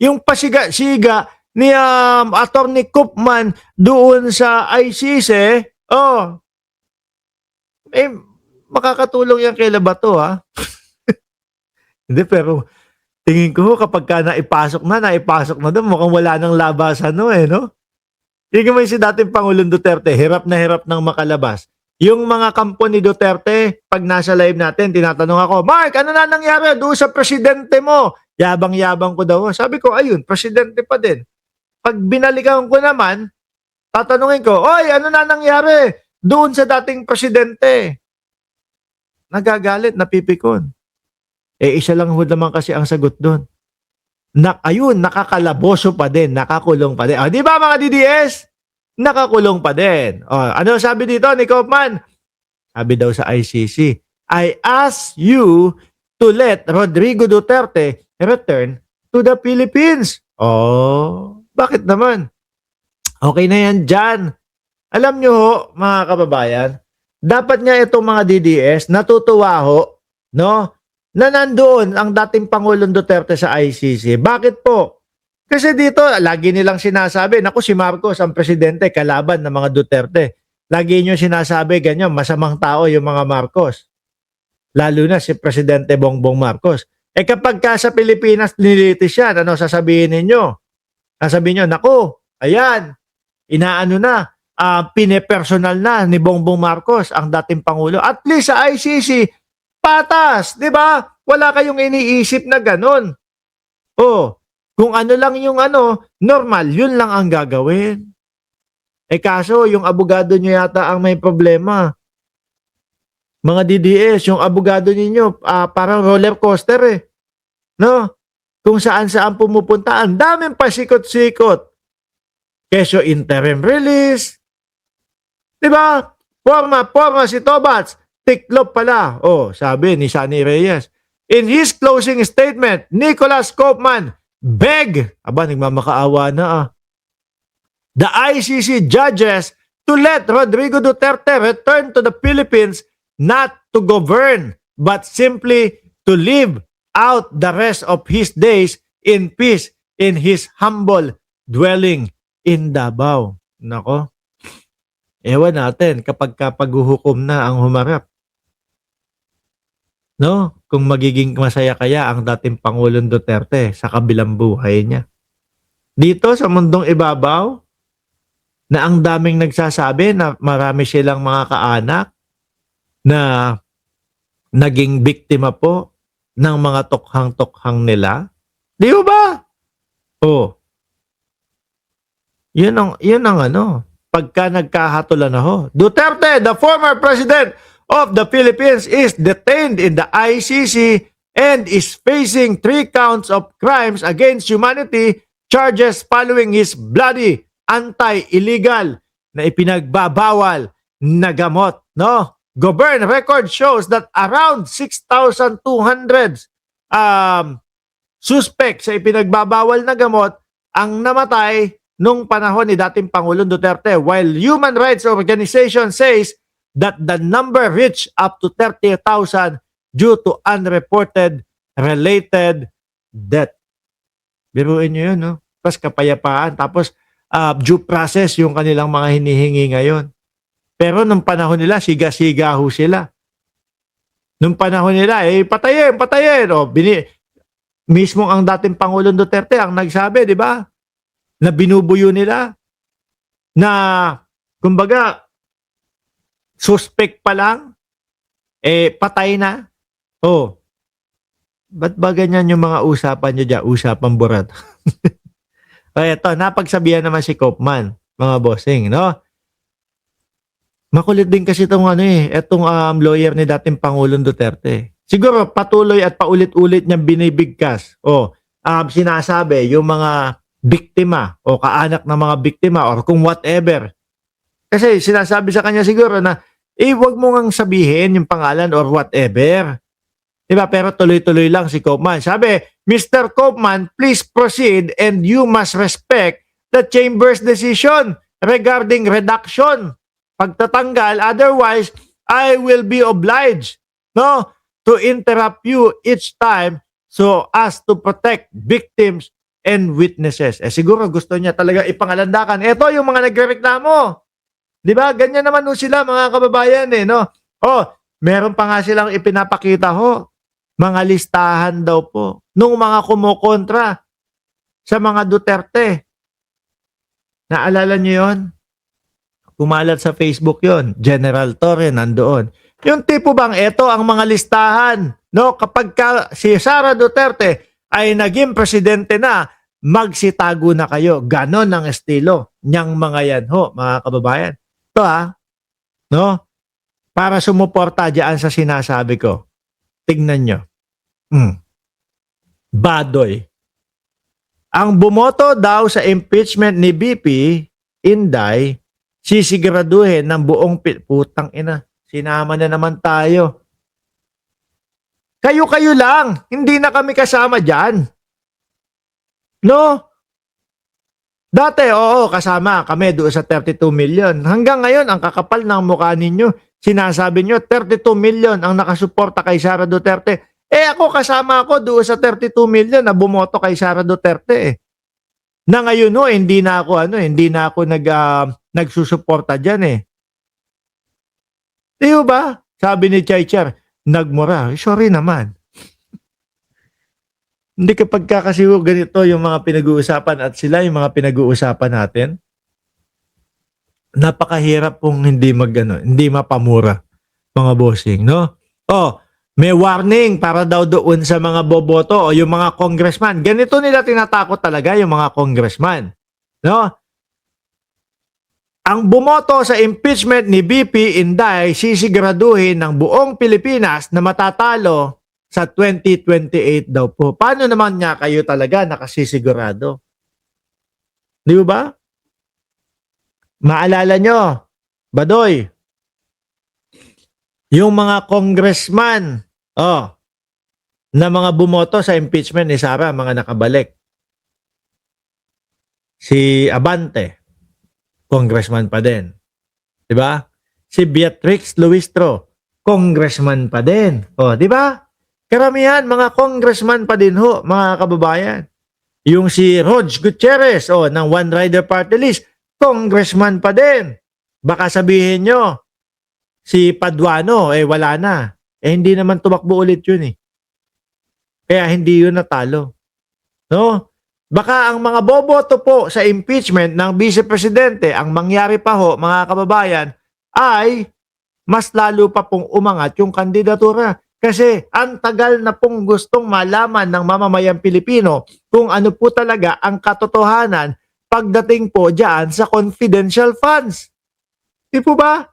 Yung pasiga-siga ni Attorney Koopman doon sa ICC, oh, eh, makakatulong yan kay Labato, ha? Hindi, pero tingin ko kapag ka naipasok na doon, mukhang wala nang labasan, no, eh, no? Tingin mo yung si dating Pangulong Duterte, hirap na hirap nang makalabas. Yung mga kampo ni Duterte, pag nasa live natin, tinatanong ako, Mark, ano na nangyari doon sa presidente mo? Yabang-yabang ko daw. Sabi ko, ayun, presidente pa din. Pag binalikan ko naman, tatanungin ko, oy, ano na nangyari doon sa dating presidente? Nagagalit, napipikon. Eh, isa lang ho naman kasi ang sagot doon. Ayun, nakakalaboso pa din, nakakulong pa din. Di ba mga DDS? Nakakulong pa din. Ano sabi dito ni Kaufman? Sabi daw sa ICC, I ask you to let Rodrigo Duterte return to the Philippines. Bakit naman? Okay na yan dyan. Alam nyo ho, mga kababayan, dapat nga itong mga DDS natutuwa ho, no? Na nandoon ang dating Pangulong Duterte sa ICC. Bakit po? Kasi dito, lagi nilang sinasabi, naku si Marcos ang presidente, kalaban ng mga Duterte. Lagi nyo sinasabi, ganyan, masamang tao yung mga Marcos. Lalo na si Presidente Bongbong Marcos. Eh kapag ka sa Pilipinas nilitis yan, ano sasabihin ninyo? Sasabihin nyo, naku, ayan, inaano na, pinepersonal na ni Bongbong Marcos ang dating Pangulo. At least sa ICC, patas, di ba? Wala kayong iniisip na ganun. Kung ano lang yung normal, yun lang ang gagawin. Eh kaso, yung abogado nyo yata ang may problema. Mga DDS, yung abogado ninyo, parang roller coaster eh. No? Kung saan-saan pumupunta, ang daming pasikot-sikot. Keso interim release. Diba? Forma si Tobats. Tiklop pala. Sabi ni Sunny Reyes. In his closing statement, Nicholas Kaufman nagmamakaawa na the ICC judges to let Rodrigo Duterte return to the Philippines not to govern, but simply to live out the rest of his days in peace in his humble dwelling in Davao. Nako. Ewan natin kapag paghuhukom na ang humarap. No? Kung magiging masaya kaya ang dating Pangulong Duterte sa kabilang buhay niya. Dito sa mundong ibabaw, na ang daming nagsasabi na marami silang mga kaanak na naging biktima po ng mga tokhang-tokhang nila. Di ba? Yun ang pagka nagkahatulan na ho. Duterte, the former president of the Philippines, is detained in the ICC and is facing 3 counts of crimes against humanity charges following his bloody anti-illegal na ipinagbabawal na gamot. No? Govern record shows that around 6,200 suspects sa ipinagbabawal na gamot ang namatay nung panahon ni dating Pangulong Duterte, while human rights organization says that the number reached up to 30,000 due to unreported related death. Biruin nyo yun, no? Tapos kapayapaan, tapos due process yung kanilang mga hinihingi ngayon. Pero nung panahon nila, siga-siga ho sila. Nung panahon nila, patayin. Mismo ang dating Pangulong Duterte ang nagsabi, di ba? Na binubuyo nila. Na, kumbaga, suspect pa lang, patay na. Ba't ba ganyan yung mga usapan nyo dyan? Usapan burat. Eto, napagsabihan naman si Kaufman, mga bossing, no? Makulit din kasi itong lawyer ni dating Pangulong Duterte. Siguro patuloy at paulit-ulit niyang binibigkas sinasabi yung mga biktima o kaanak ng mga biktima or kung whatever. Kasi sinasabi sa kanya siguro na wag mo ngang sabihin yung pangalan or whatever. Diba? Pero tuloy-tuloy lang si Kaufman. Sabi, Mr. Kaufman, please proceed and you must respect the chamber's decision regarding reduction. Pagtatanggal, otherwise, I will be obliged to interrupt you each time so as to protect victims and witnesses. Siguro gusto niya talaga ipangalandakan. Ito yung mga nagrereklamo. Di ba? Ganyan naman ho sila, mga kababayan, no? Meron pa nga silang ipinapakita ho. Mga listahan daw po nung mga kumukontra sa mga Duterte. Naalala niyo yon? Kumalat sa Facebook yon. General Torre nandoon. Yung tipo bang ito ang mga listahan, no? Kapag si Sara Duterte ay naging presidente na, magsitago na kayo. Ganon ang estilo niyang mga yan ho, mga kababayan. Ito no? Para sumuporta diyan sa sinasabi ko. Tingnan nyo. Badoy. Ang bumoto daw sa impeachment ni BP Inday, sisiguraduhin ng buong putang ina. Sinama na naman tayo. Kayo-kayo lang. Hindi na kami kasama dyan. No? Dati, kasama kami doon sa 32 million. Hanggang ngayon, ang kakapal ng mukha ninyo. Sinasabi nyo, 32 million ang nakasuporta kay Sara Duterte. Ako kasama ako doon sa 32 million na bumoto kay Sara Duterte. Na ngayon hindi na ako nagsusuporta diyan Di ba? Sabi ni Chaychar, nagmura. Sorry naman. Hindi kapag kasi ganito yung mga pinag-uusapan at sila yung mga pinag-uusapan natin. Napakahirap pong hindi mapamura, mga bossing, no? May warning para daw doon sa mga boboto o yung mga congressman. Ganito nila tinatakot talaga yung mga congressman. No? Ang bumoto sa impeachment ni BP Inday sisiguraduhin ng buong Pilipinas na matatalo sa 2028 daw po. Paano naman niya kayo talaga nakasisigurado? Di ba? Maalala nyo, Badoy, yung mga congressman, na mga bumoto sa impeachment ni Sara, mga nakabalik. Si Abante, congressman pa din. Di ba? Si Beatrix Luistro, congressman pa din. Di ba? Karamihan, mga congressman pa din ho, mga kababayan. Yung si Rog Gutierrez, ng One Rider Party List, congressman pa din. Baka sabihin nyo, si Paduano, wala na. Hindi naman tumakbo ulit yun Kaya hindi yun natalo. No? Baka ang mga boboto po sa impeachment ng Vice Presidente, ang mangyari pa ho, mga kababayan, ay mas lalo pa pong umangat yung kandidatura. Kasi ang tagal na pong gustong malaman ng mamamayang Pilipino kung ano po talaga ang katotohanan pagdating po dyan sa confidential funds. Di po ba?